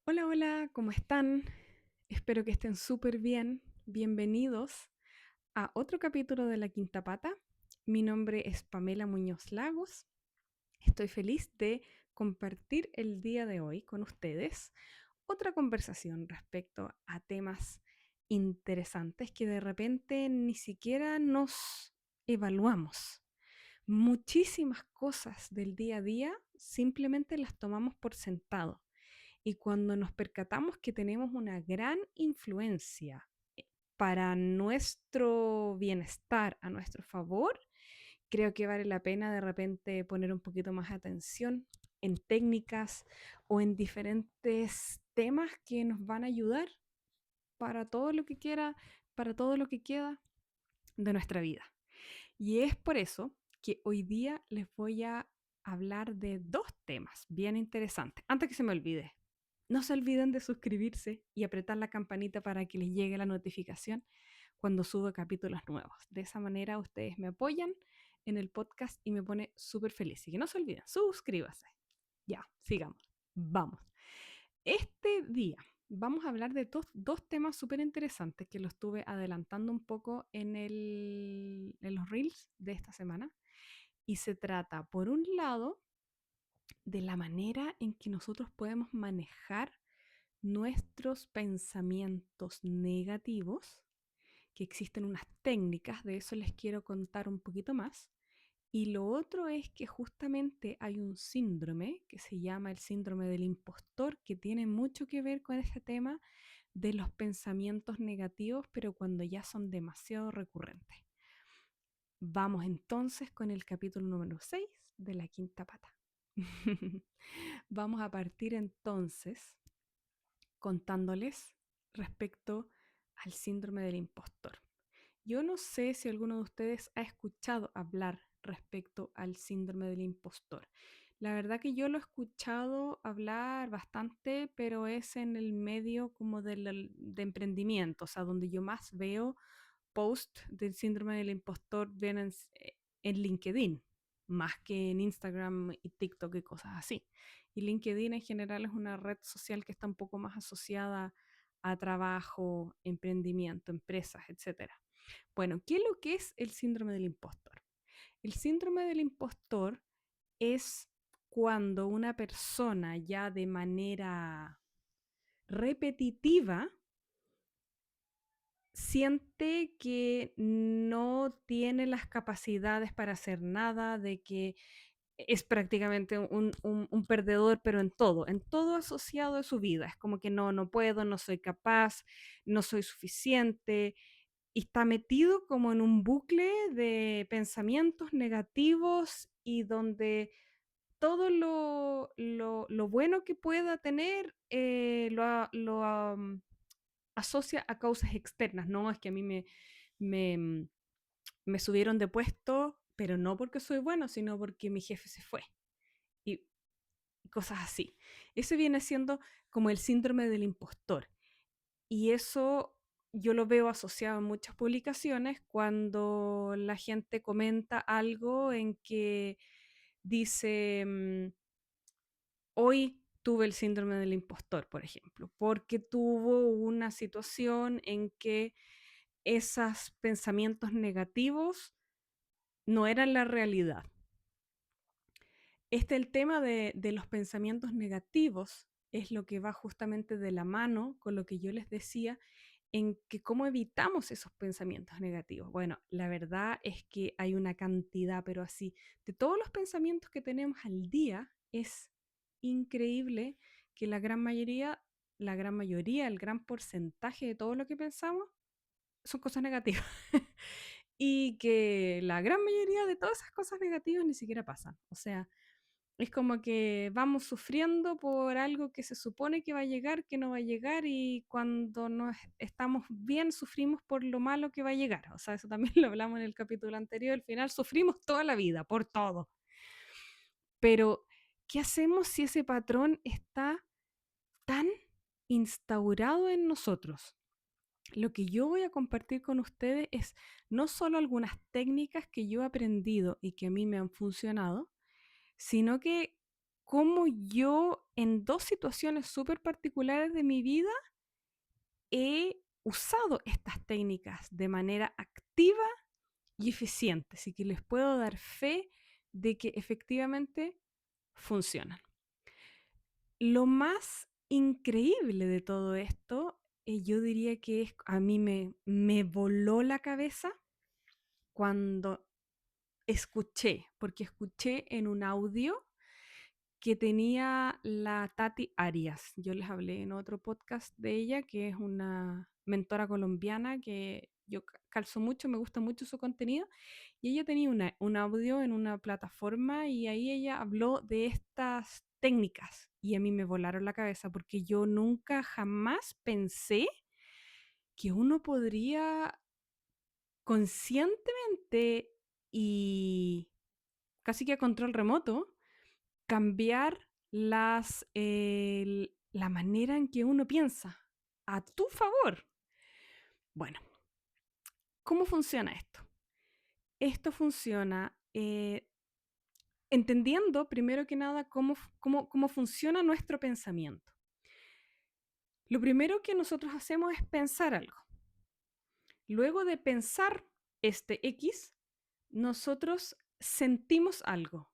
Hola, hola, ¿cómo están? Espero que estén súper bien. Bienvenidos a otro capítulo de La Quinta Pata. Mi nombre es Pamela Muñoz Lagos. Estoy feliz de compartir el día de hoy con ustedes otra conversación respecto a temas interesantes que de repente ni siquiera nos evaluamos. Muchísimas cosas del día a día simplemente las tomamos por sentado y cuando nos percatamos que tenemos una gran influencia para nuestro bienestar, a nuestro favor, creo que vale la pena de repente poner un poquito más atención en técnicas o en diferentes temas que nos van a ayudar para todo lo que quiera, para todo lo que queda de nuestra vida. Y es por eso que hoy día les voy a hablar de dos temas bien interesantes. Antes que se me olvide, no se olviden de suscribirse y apretar la campanita para que les llegue la notificación cuando subo capítulos nuevos. De esa manera ustedes me apoyan en el podcast y me pone súper feliz. Así que no se olviden, suscríbase. Ya, sigamos. Vamos. Este día vamos a hablar de dos temas súper interesantes que lo estuve adelantando un poco en los reels de esta semana. Y se trata, por un lado, de la manera en que nosotros podemos manejar nuestros pensamientos negativos, que existen unas técnicas, de eso les quiero contar un poquito más. Y lo otro es que justamente hay un síndrome que se llama el síndrome del impostor, que tiene mucho que ver con ese tema de los pensamientos negativos, pero cuando ya son demasiado recurrentes. Vamos entonces con el capítulo número 6 de La Quinta Pata. Vamos a partir entonces contándoles respecto al síndrome del impostor. Yo no sé si alguno de ustedes ha escuchado hablar respecto al síndrome del impostor. La verdad que yo lo he escuchado hablar bastante, pero es en el medio como de emprendimiento, o sea, donde yo más veo post del síndrome del impostor vienen en LinkedIn, más que en Instagram y TikTok y cosas así. Y LinkedIn en general es una red social que está un poco más asociada a trabajo, emprendimiento, empresas, etcétera. Bueno, ¿qué es lo que es el síndrome del impostor? El síndrome del impostor es cuando una persona ya de manera repetitiva siente que no tiene las capacidades para hacer nada, de que es prácticamente un perdedor, pero en todo asociado a su vida. Es como que no, no puedo, no soy capaz, no soy suficiente, y está metido como en un bucle de pensamientos negativos y donde todo lo bueno que pueda tener asocia a causas externas. No, es que a mí me, me subieron de puesto, pero no porque soy bueno, sino porque mi jefe se fue. Y cosas así. Ese viene siendo como el síndrome del impostor. Y eso yo lo veo asociado en muchas publicaciones cuando la gente comenta algo en que dice, hoy tuve el síndrome del impostor, por ejemplo, porque tuvo una situación en que esos pensamientos negativos no eran la realidad. El tema de los pensamientos negativos es lo que va justamente de la mano con lo que yo les decía en que cómo evitamos esos pensamientos negativos. Bueno, la verdad es que hay una cantidad, pero así, de todos los pensamientos que tenemos al día, es increíble que el gran porcentaje de todo lo que pensamos son cosas negativas. Y que la gran mayoría de todas esas cosas negativas ni siquiera pasan. O sea, es como que vamos sufriendo por algo que se supone que va a llegar, que no va a llegar, y cuando no estamos bien, sufrimos por lo malo que va a llegar. O sea, eso también lo hablamos en el capítulo anterior. Al final sufrimos toda la vida, por todo. Pero, ¿qué hacemos si ese patrón está tan instaurado en nosotros? Lo que yo voy a compartir con ustedes es no solo algunas técnicas que yo he aprendido y que a mí me han funcionado, sino que cómo yo en dos situaciones súper particulares de mi vida he usado estas técnicas de manera activa y eficiente. Así que les puedo dar fe de que efectivamente funcionan. Lo más increíble de todo esto, yo diría que a mí me voló la cabeza cuando porque escuché en un audio que tenía la Tati Arias. Yo les hablé en otro podcast de ella, que es una mentora colombiana que yo calzo mucho, me gusta mucho su contenido. Y ella tenía un audio en una plataforma y ahí ella habló de estas técnicas y a mí me volaron la cabeza porque yo nunca jamás pensé que uno podría conscientemente y casi que a control remoto cambiar la manera en que uno piensa a tu favor. Bueno, ¿cómo funciona esto? Esto funciona entendiendo primero que nada cómo funciona nuestro pensamiento. Lo primero que nosotros hacemos es pensar algo. Luego de pensar este X, nosotros sentimos algo.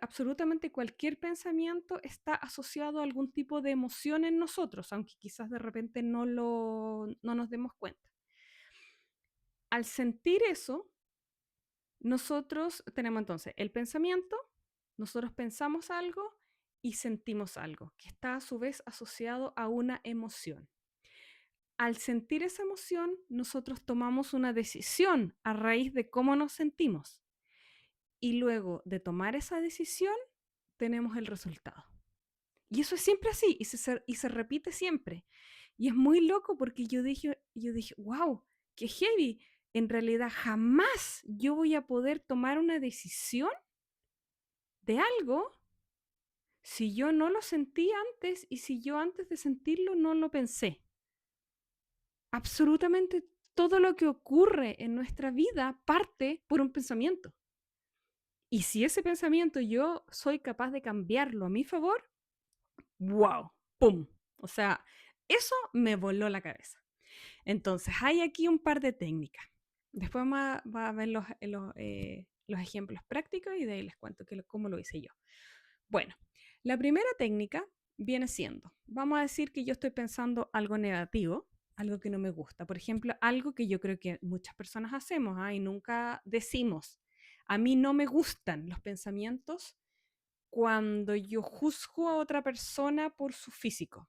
Absolutamente cualquier pensamiento está asociado a algún tipo de emoción en nosotros, aunque quizás de repente no nos demos cuenta. Al sentir eso, nosotros tenemos entonces el pensamiento, nosotros pensamos algo y sentimos algo, que está a su vez asociado a una emoción. Al sentir esa emoción, nosotros tomamos una decisión a raíz de cómo nos sentimos. Y luego de tomar esa decisión, tenemos el resultado. Y eso es siempre así, y se repite siempre. Y es muy loco porque yo dije, wow, qué heavy. En realidad jamás yo voy a poder tomar una decisión de algo si yo no lo sentí antes y si yo antes de sentirlo no lo pensé. Absolutamente todo lo que ocurre en nuestra vida parte por un pensamiento. Y si ese pensamiento yo soy capaz de cambiarlo a mi favor, wow, ¡pum! O sea, eso me voló la cabeza. Entonces, hay aquí un par de técnicas. Después va a ver los ejemplos prácticos y de ahí les cuento cómo lo hice yo. Bueno, la primera técnica viene siendo, vamos a decir que yo estoy pensando algo negativo, algo que no me gusta. Por ejemplo, algo que yo creo que muchas personas hacemos y nunca decimos. A mí no me gustan los pensamientos cuando yo juzgo a otra persona por su físico.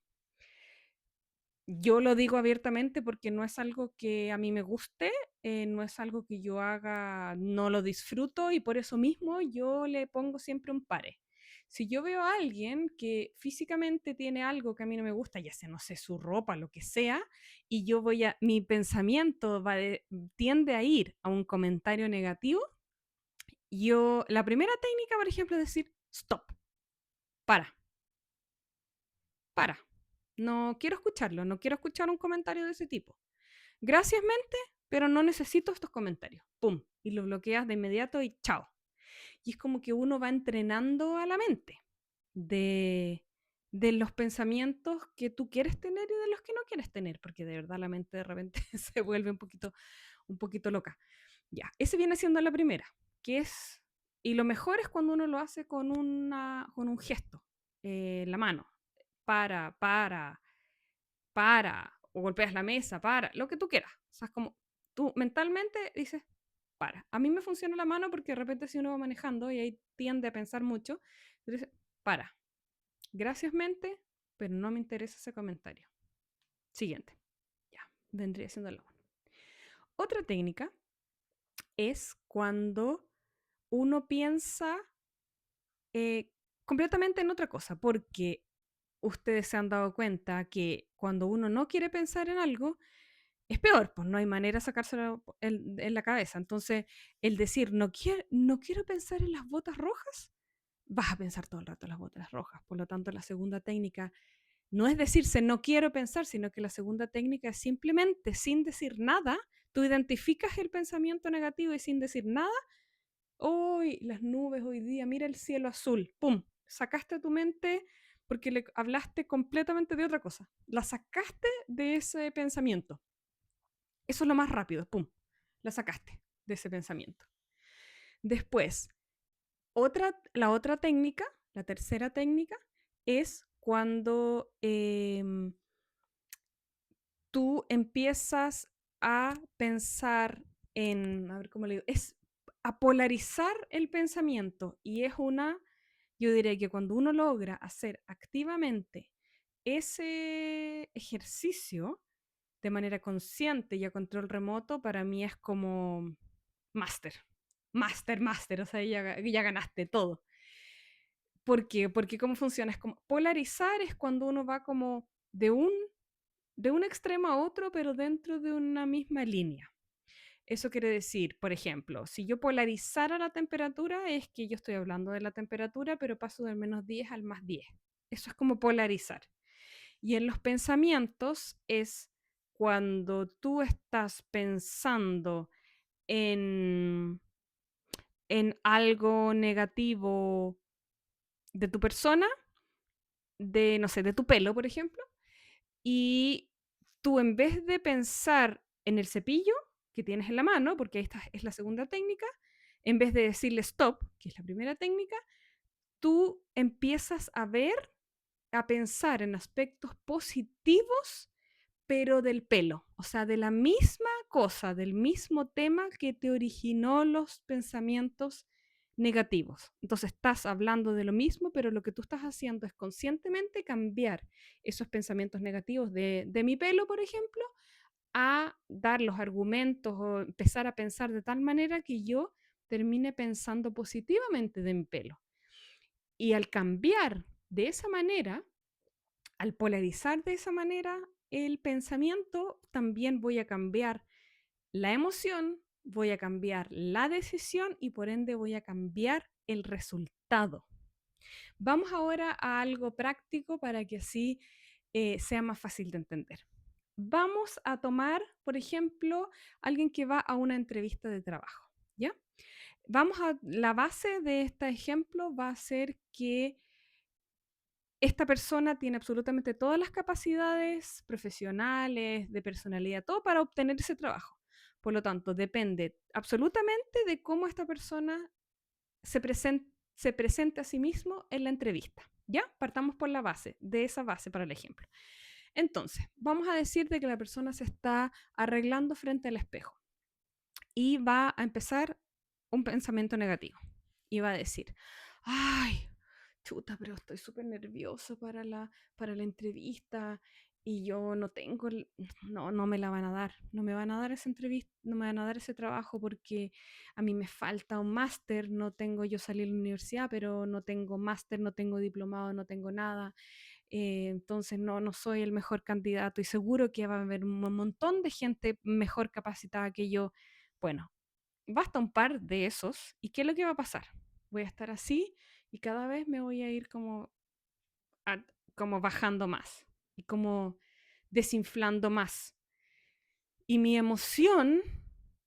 Yo lo digo abiertamente porque no es algo que a mí me guste, no es algo que yo haga, no lo disfruto y por eso mismo yo le pongo siempre un pare. Si yo veo a alguien que físicamente tiene algo que a mí no me gusta, ya sea, no sé, su ropa, lo que sea, y mi pensamiento tiende a ir a un comentario negativo, la primera técnica, por ejemplo, es decir, stop, para, para. No quiero escucharlo, no quiero escuchar un comentario de ese tipo. Gracias, mente, pero no necesito estos comentarios. ¡Pum! Y lo bloqueas de inmediato y chao. Y es como que uno va entrenando a la mente de los pensamientos que tú quieres tener y de los que no quieres tener, porque de verdad la mente de repente se vuelve un poquito loca. Ya, ese viene siendo la primera, y lo mejor es cuando uno lo hace con un gesto, la mano, o golpeas la mesa, lo que tú quieras. O sea, es como tú mentalmente dices, para. A mí me funciona la mano porque de repente si uno va manejando y ahí tiende a pensar mucho, dices, para. Gracias, mente, pero no me interesa ese comentario. Siguiente. Ya, vendría siendo la mano. Otra técnica es cuando uno piensa completamente en otra cosa, porque ustedes se han dado cuenta que cuando uno no quiere pensar en algo, es peor, pues no hay manera de sacárselo en la cabeza. Entonces, el decir, no quiero pensar en las botas rojas, vas a pensar todo el rato en las botas rojas. Por lo tanto, la segunda técnica no es decirse, no quiero pensar, sino que la segunda técnica es simplemente, sin decir nada, tú identificas el pensamiento negativo y sin decir nada, hoy las nubes hoy día, mira el cielo azul, ¡pum! sacaste a tu mente porque le hablaste completamente de otra cosa. La sacaste de ese pensamiento. Eso es lo más rápido, pum, la sacaste de ese pensamiento. Después, la otra técnica, la tercera técnica, es cuando tú empiezas a pensar en, a ver cómo le digo, es a polarizar el pensamiento y es yo diría que cuando uno logra hacer activamente ese ejercicio de manera consciente y a control remoto, para mí es como máster, máster, o sea, ya ganaste todo. ¿Por qué? Porque cómo funciona, es como polarizar es cuando uno va como de un extremo a otro, pero dentro de una misma línea. Eso quiere decir, por ejemplo, si yo polarizara la temperatura, es que yo estoy hablando de la temperatura, pero paso del -10 al +10. Eso es como polarizar. Y en los pensamientos es cuando tú estás pensando en, en algo negativo de tu persona, de, no sé, de tu pelo, por ejemplo, y tú en vez de pensar en el cepillo que tienes en la mano, porque esta es la segunda técnica, en vez de decirle stop, que es la primera técnica, tú empiezas a ver, a pensar en aspectos positivos, pero del pelo, o sea, de la misma cosa, del mismo tema que te originó los pensamientos negativos. Entonces estás hablando de lo mismo, pero lo que tú estás haciendo es conscientemente cambiar esos pensamientos negativos de mi pelo, por ejemplo, a dar los argumentos o empezar a pensar de tal manera que yo termine pensando positivamente de mi pelo. Y al cambiar de esa manera, al polarizar de esa manera el pensamiento, también voy a cambiar la emoción, voy a cambiar la decisión y por ende voy a cambiar el resultado. Vamos ahora a algo práctico para que así sea más fácil de entender. Vamos a tomar, por ejemplo, alguien que va a una entrevista de trabajo, ¿ya? La base de este ejemplo va a ser que esta persona tiene absolutamente todas las capacidades profesionales, de personalidad, todo para obtener ese trabajo. Por lo tanto, depende absolutamente de cómo esta persona se presente a sí mismo en la entrevista. ¿Ya? Partamos por la base, de esa base para el ejemplo. Entonces, vamos a decir de que la persona se está arreglando frente al espejo y va a empezar un pensamiento negativo y va a decir, ay, chuta, pero estoy súper nervioso para la entrevista y yo no tengo, no me la van a dar, no me van a dar esa entrevista, no me van a dar ese trabajo porque a mí me falta un máster, no tengo, yo salí de la universidad, pero no tengo máster, no tengo diplomado, no tengo nada, entonces no soy el mejor candidato y seguro que va a haber un montón de gente mejor capacitada que yo. Bueno, basta un par de esos y ¿qué es lo que va a pasar? Voy a estar así y cada vez me voy a ir a- como bajando más y como desinflando más. Y mi emoción,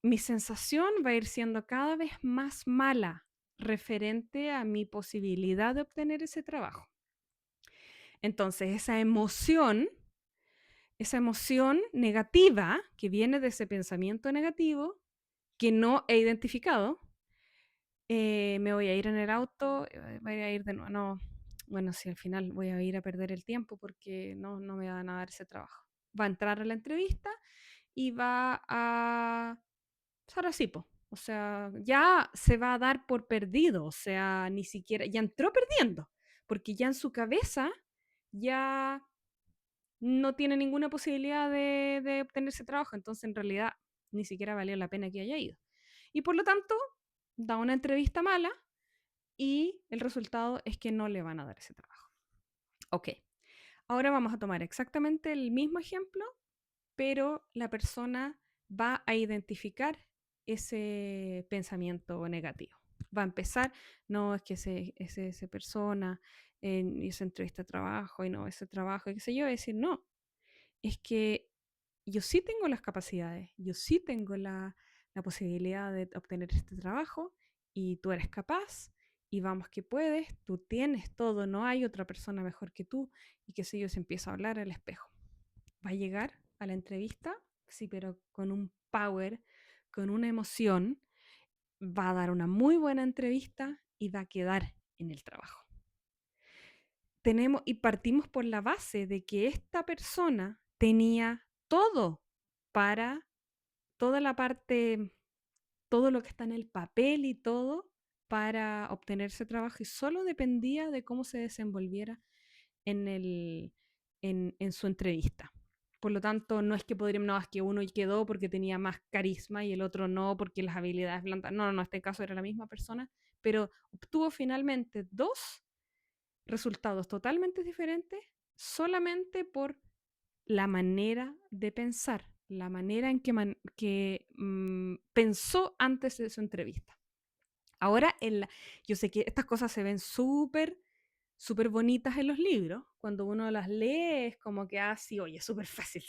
mi sensación va a ir siendo cada vez más mala referente a mi posibilidad de obtener ese trabajo. Entonces, esa emoción negativa que viene de ese pensamiento negativo que no he identificado, me voy a ir en el auto, voy a ir de nuevo, no, bueno, sí, al final voy a ir a perder el tiempo porque no me van a dar ese trabajo. Va a entrar a la entrevista y va a ser así, po. O sea, ya se va a dar por perdido, o sea, ni siquiera, ya entró perdiendo, porque ya en su cabeza ya no tiene ninguna posibilidad de obtener ese trabajo, entonces en realidad ni siquiera valió la pena que haya ido. Y por lo tanto, da una entrevista mala y el resultado es que no le van a dar ese trabajo. Ok, ahora vamos a tomar exactamente el mismo ejemplo, pero la persona va a identificar ese pensamiento negativo. Va a empezar, no, es que esa persona hizo entrevista de trabajo y no, ese trabajo, y qué sé yo, decir, no, es que yo sí tengo las capacidades, yo sí tengo la posibilidad de obtener este trabajo y tú eres capaz y vamos que puedes, tú tienes todo, no hay otra persona mejor que tú, y qué sé yo, se empieza a hablar al espejo. Va a llegar a la entrevista, sí, pero con un power, con una emoción, va a dar una muy buena entrevista y va a quedar en el trabajo. Y partimos por la base de que esta persona tenía todo para toda la parte, todo lo que está en el papel y todo para obtener ese trabajo y solo dependía de cómo se desenvolviera en, en su entrevista. Por lo tanto, no es que podríamos, no, es que uno quedó porque tenía más carisma y el otro no porque las habilidades blandas. No, no, en este caso era la misma persona, pero obtuvo finalmente dos resultados totalmente diferentes solamente por la manera de pensar, la manera en que pensó antes de su entrevista. Ahora, yo sé que estas cosas se ven súper bonitas en los libros. Cuando uno las lee es como que, sí, oye, es súper fácil.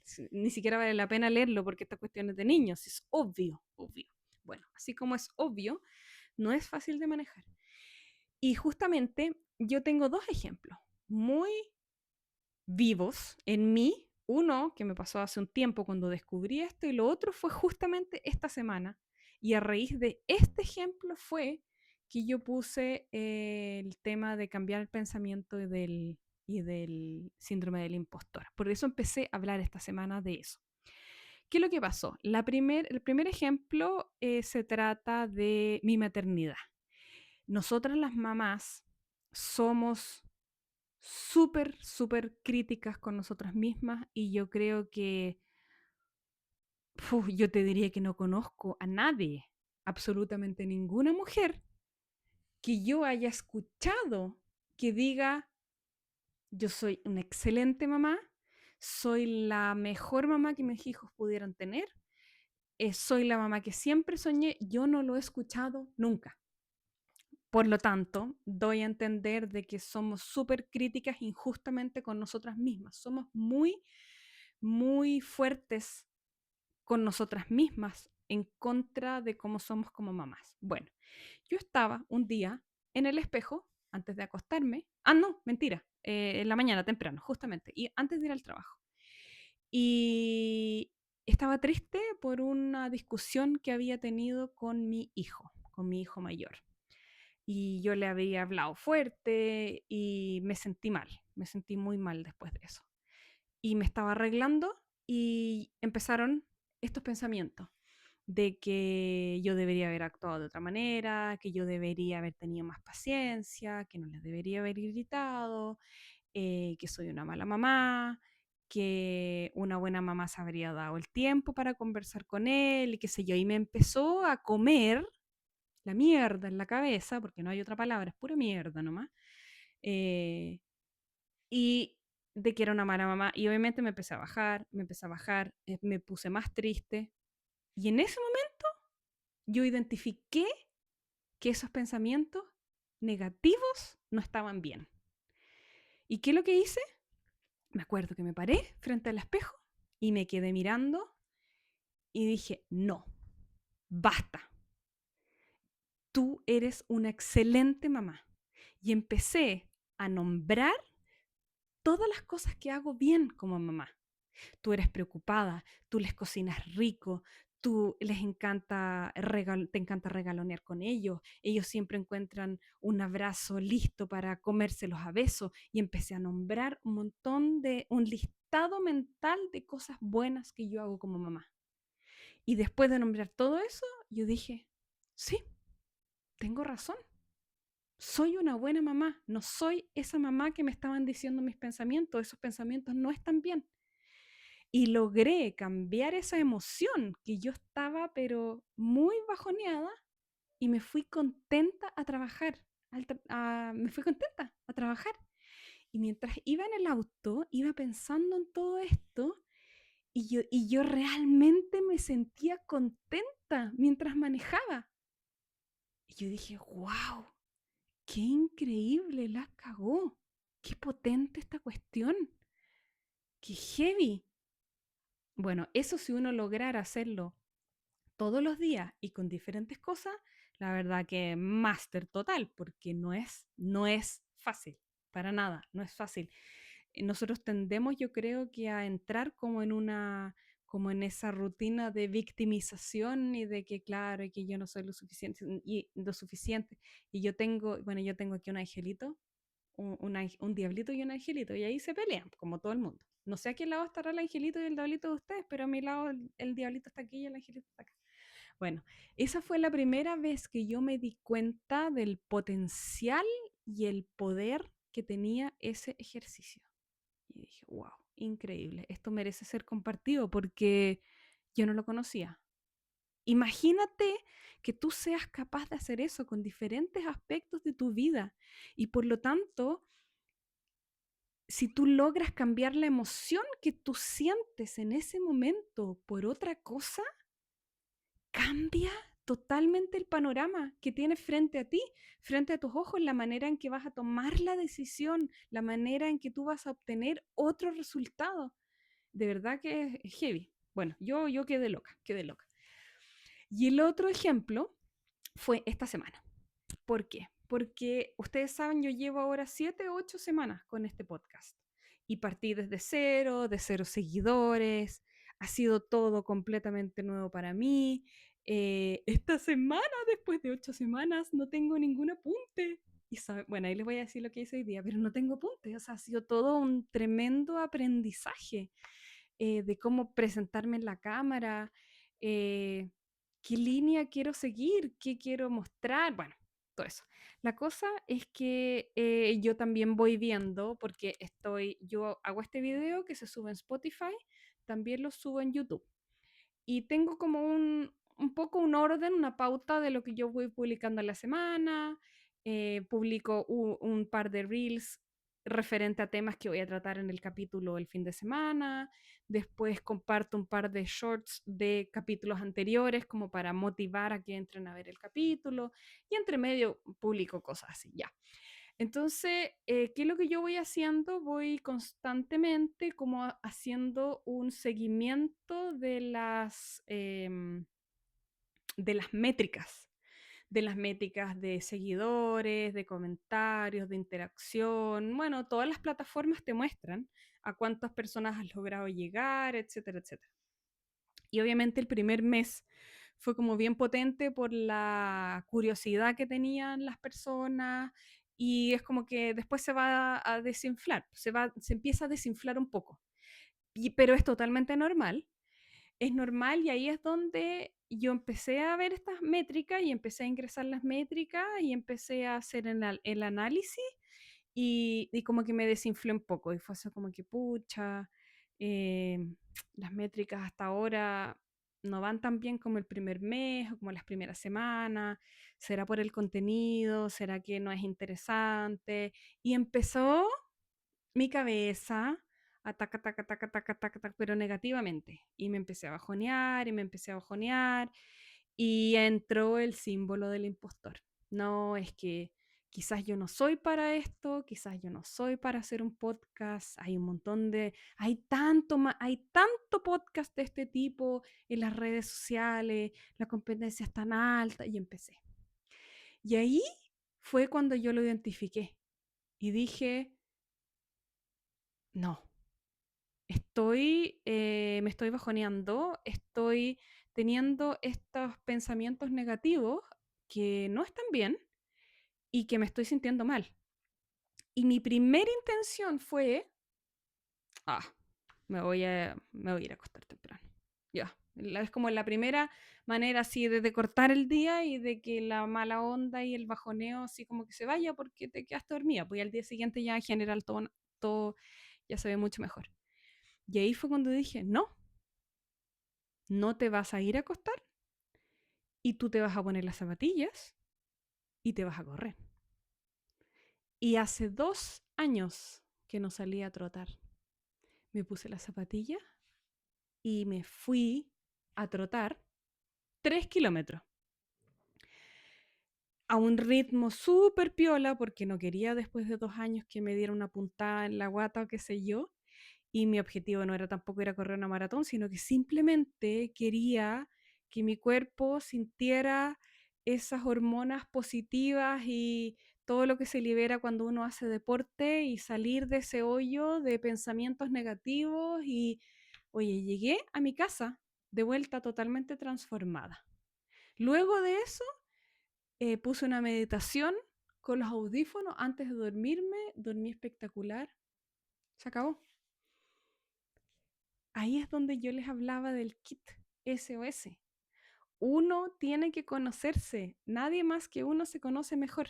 Sí. Ni siquiera vale la pena leerlo porque esta cuestión es de niños, es obvio, obvio. Bueno, así como es obvio, no es fácil de manejar. Y justamente yo tengo dos ejemplos muy vivos en mí. Uno que me pasó hace un tiempo cuando descubrí esto y lo otro fue justamente esta semana. Y a raíz de este ejemplo fue que yo puse el tema de cambiar el pensamiento y del síndrome del impostor. Por eso empecé a hablar esta semana de eso. ¿Qué es lo que pasó? El primer ejemplo se trata de mi maternidad. Nosotras las mamás somos súper críticas con nosotras mismas y yo creo que, yo te diría que no conozco a nadie, absolutamente ninguna mujer que yo haya escuchado que diga, yo soy una excelente mamá, soy la mejor mamá que mis hijos pudieran tener, soy la mamá que siempre soñé, yo no lo he escuchado nunca. Por lo tanto, doy a entender de que somos súper críticas injustamente con nosotras mismas. Somos muy fuertes con nosotras mismas en contra de cómo somos como mamás. Bueno, yo estaba un día en el espejo antes de acostarme. No, mentira. En la mañana temprano, justamente. Y antes de ir al trabajo. Y estaba triste por una discusión que había tenido con mi hijo mayor. Y yo le había hablado fuerte y me sentí mal, me sentí muy mal después de eso. Y me estaba arreglando y empezaron estos pensamientos de que yo debería haber actuado de otra manera, que yo debería haber tenido más paciencia, que no les debería haber gritado, que soy una mala mamá, que una buena mamá se habría dado el tiempo para conversar con él y qué sé yo. Y me empezó a comer la mierda en la cabeza, porque no hay otra palabra, es pura mierda nomás, eh, y de que era una mala mamá. Y obviamente me empecé a bajar, me puse más triste. Y en ese momento yo identifiqué que esos pensamientos negativos no estaban bien. ¿Y qué es lo que hice? Me acuerdo que me paré frente al espejo y me quedé mirando y dije, no, basta. Tú eres una excelente mamá. Y empecé a nombrar todas las cosas que hago bien como mamá. Tú eres preocupada, tú les cocinas rico, te encanta regalonear con ellos siempre encuentran un abrazo listo para comérselos a besos y empecé a nombrar un listado mental de cosas buenas que yo hago como mamá. Y después de nombrar todo eso, yo dije, sí, tengo razón. Soy una buena mamá, no soy esa mamá que me estaban diciendo mis pensamientos, esos pensamientos no están bien. Y logré cambiar esa emoción que yo estaba pero muy bajoneada y me fui contenta a trabajar, me fui contenta a trabajar. Y mientras iba en el auto, iba pensando en todo esto y yo realmente me sentía contenta mientras manejaba. Y yo dije, wow, qué increíble, la cagó. Qué potente esta cuestión. Qué heavy. Bueno, eso si uno lograra hacerlo todos los días y con diferentes cosas, la verdad que máster total, porque no es fácil, para nada, no es fácil. Nosotros tendemos, yo creo que a entrar como en esa rutina de victimización y de que, claro, y que yo no soy lo suficiente. Y yo tengo aquí un angelito, un diablito y un angelito, y ahí se pelean, como todo el mundo. No sé a qué lado estará el angelito y el diablito de ustedes, pero a mi lado el diablito está aquí y el angelito está acá. Bueno, esa fue la primera vez que yo me di cuenta del potencial y el poder que tenía ese ejercicio. Y dije, wow, increíble, esto merece ser compartido porque yo no lo conocía. Imagínate que tú seas capaz de hacer eso con diferentes aspectos de tu vida y por lo tanto, si tú logras cambiar la emoción que tú sientes en ese momento por otra cosa, cambia totalmente el panorama que tienes frente a ti, frente a tus ojos, la manera en que vas a tomar la decisión, la manera en que tú vas a obtener otro resultado. De verdad que es heavy. Bueno, yo quedé loca, quedé loca. Y el otro ejemplo fue esta semana. ¿Por qué? Porque ustedes saben, yo llevo ahora 7 o 8 semanas con este podcast y partí desde cero, de cero seguidores, ha sido todo completamente nuevo para mí. Esta semana, después de 8 semanas, no tengo ningún apunte. Y bueno, ahí les voy a decir lo que hice hoy día, pero no tengo apunte. O sea, ha sido todo un tremendo aprendizaje de cómo presentarme en la cámara, eh, qué línea quiero seguir, qué quiero mostrar, bueno, todo eso. La cosa es que yo también voy viendo, porque yo hago este video que se sube en Spotify, también lo subo en YouTube y tengo como un poco un orden, una pauta de lo que yo voy publicando en la semana. Publico un par de reels referente a temas que voy a tratar en el capítulo el fin de semana. Después comparto un par de shorts de capítulos anteriores como para motivar a que entren a ver el capítulo. Y entre medio publico cosas así, ya. Entonces, ¿qué es lo que yo voy haciendo? Voy constantemente como haciendo un seguimiento de las métricas, de seguidores, de comentarios, de interacción. Bueno, todas las plataformas te muestran a cuántas personas has logrado llegar, etcétera, etcétera. Y obviamente el primer mes fue como bien potente por la curiosidad que tenían las personas y es como que después se va a desinflar, se empieza a desinflar un poco. Pero es totalmente normal, es normal y ahí es donde yo empecé a ver estas métricas y empecé a ingresar las métricas y empecé a hacer el análisis y como que me desinflé un poco y fue así como que pucha, eh, las métricas hasta ahora no van tan bien como el primer mes o como las primeras semanas, ¿será por el contenido? ¿Será que no es interesante? Y empezó mi cabeza a taca, taca, taca, taca, taca, taca, pero negativamente. Y me empecé a bajonear y me empecé a bajonear y entró el símbolo del impostor. No, es que quizás yo no soy para esto, quizás yo no soy para hacer un podcast, hay tanto podcast de este tipo en las redes sociales, la competencia es tan alta y empecé. Y ahí fue cuando yo lo identifiqué y dije, no, me estoy bajoneando, estoy teniendo estos pensamientos negativos que no están bien y que me estoy sintiendo mal. Y mi primera intención fue, ah, me voy a ir a acostar temprano. Ya, es como la primera manera así de cortar el día y de que la mala onda y el bajoneo así como que se vaya porque te quedaste dormida, pues al día siguiente ya en general todo ya se ve mucho mejor. Y ahí fue cuando dije, no, no te vas a ir a acostar y tú te vas a poner las zapatillas y te vas a correr. Y hace 2 años que no salí a trotar. Me puse las zapatillas y me fui a trotar 3 kilómetros a un ritmo súper piola porque no quería después de 2 años que me diera una puntada en la guata o qué sé yo. Y mi objetivo no era tampoco ir a correr una maratón, sino que simplemente quería que mi cuerpo sintiera esas hormonas positivas y todo lo que se libera cuando uno hace deporte y salir de ese hoyo de pensamientos negativos y, oye, llegué a mi casa de vuelta totalmente transformada. Luego de eso, puse una meditación con los audífonos antes de dormirme, dormí espectacular, se acabó. Ahí es donde yo les hablaba del kit SOS. Uno tiene que conocerse, nadie más que uno se conoce mejor.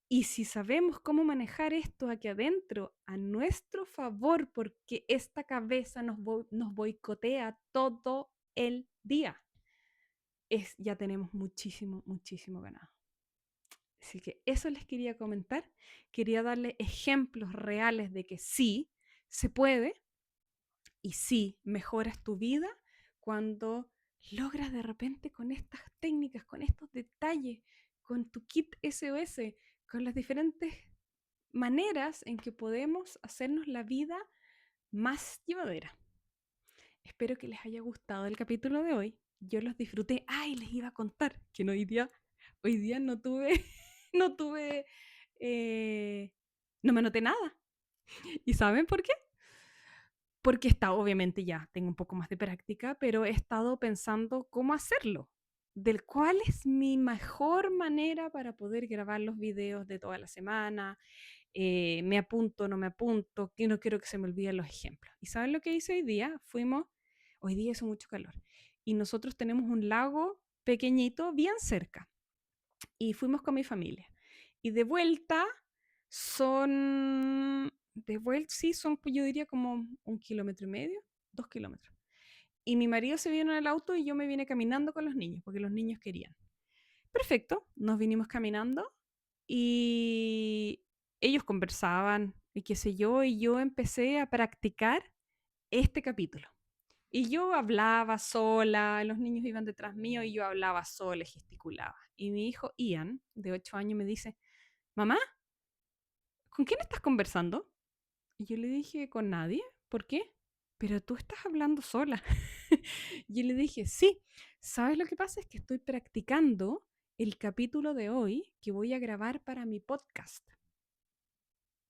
Y si sabemos cómo manejar esto aquí adentro a nuestro favor, porque esta cabeza nos boicotea todo el día, ya tenemos muchísimo, muchísimo ganado. Así que eso les quería comentar. Quería darle ejemplos reales de que sí, se puede y sí, mejoras tu vida cuando logras de repente con estas técnicas, con estos detalles, con tu kit SOS, con las diferentes maneras en que podemos hacernos la vida más llevadera. Espero que les haya gustado el capítulo de hoy. Yo los disfruté. Ay, les iba a contar que no, hoy día no tuve, no tuve, eh, no me anoté nada. ¿Y saben por qué? Porque obviamente ya tengo un poco más de práctica, pero he estado pensando cómo hacerlo, del cuál es mi mejor manera para poder grabar los videos de toda la semana, me apunto, no me apunto, que no quiero que se me olviden los ejemplos. ¿Y saben lo que hice hoy día? Hoy día hizo mucho calor, y nosotros tenemos un lago pequeñito bien cerca, y fuimos con mi familia. Y de vuelta sí, son, yo diría como 1,5 kilómetros, 2 kilómetros. Y mi marido se vino en el auto y yo me vine caminando con los niños, porque los niños querían. Perfecto, nos vinimos caminando y ellos conversaban y qué sé yo, y yo empecé a practicar este capítulo. Y yo hablaba sola, los niños iban detrás mío y yo hablaba sola, gesticulaba. Y mi hijo Ian, de 8 años, me dice, mamá, ¿con quién estás conversando? Y yo le dije, con nadie. ¿Por qué? Pero tú estás hablando sola. Y le dije, sí, ¿sabes lo que pasa? Es que estoy practicando el capítulo de hoy que voy a grabar para mi podcast.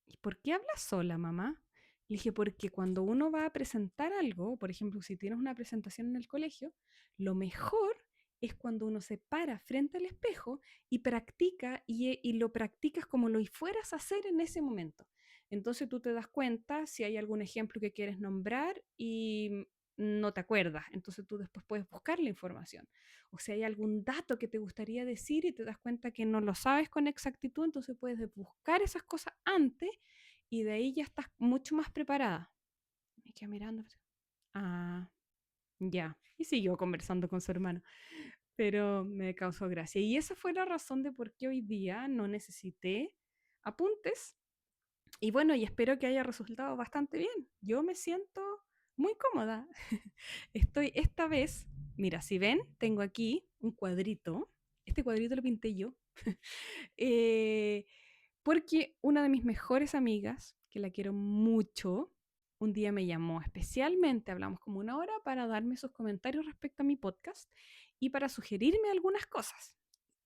¿Y por qué hablas sola, mamá? Le dije, porque cuando uno va a presentar algo, por ejemplo, si tienes una presentación en el colegio, lo mejor es cuando uno se para frente al espejo y practica y lo practicas como lo fueras a hacer en ese momento. Entonces tú te das cuenta si hay algún ejemplo que quieres nombrar y no te acuerdas. Entonces tú después puedes buscar la información. O si hay algún dato que te gustaría decir y te das cuenta que no lo sabes con exactitud, entonces puedes buscar esas cosas antes y de ahí ya estás mucho más preparada. Me quedé mirando. Ah, ya. Y siguió conversando con su hermano, pero me causó gracia. Y esa fue la razón de por qué hoy día no necesité apuntes. Y bueno, y espero que haya resultado bastante bien. Yo me siento muy cómoda. Estoy esta vez, mira, si ven, tengo aquí un cuadrito. Este cuadrito lo pinté yo. eh, Porque una de mis mejores amigas, que la quiero mucho, un día me llamó especialmente, hablamos como 1 hora para darme sus comentarios respecto a mi podcast y para sugerirme algunas cosas.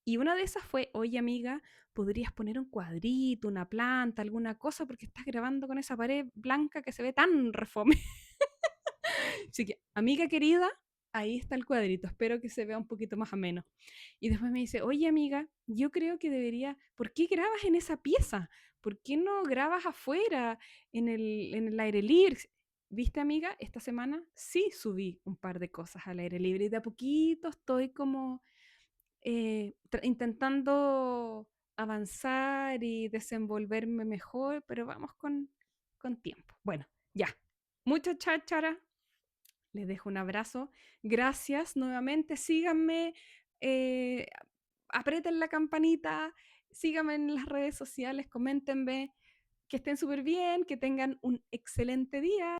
Y una de esas fue, oye amiga, ¿podrías poner un cuadrito, una planta, alguna cosa? Porque estás grabando con esa pared blanca que se ve tan refome. Así que, amiga querida, ahí está el cuadrito. Espero que se vea un poquito más ameno. Y después me dice, oye amiga, yo creo que ¿por qué grabas en esa pieza? ¿Por qué no grabas afuera, en el aire libre? ¿Viste, amiga? Esta semana sí subí un par de cosas al aire libre y de a poquito estoy como intentando avanzar y desenvolverme mejor, pero vamos con tiempo. Bueno, ya. Mucha cháchara. Les dejo un abrazo. Gracias nuevamente. Síganme, eh, aprieten la campanita, síganme en las redes sociales, coméntenme, que estén súper bien, que tengan un excelente día.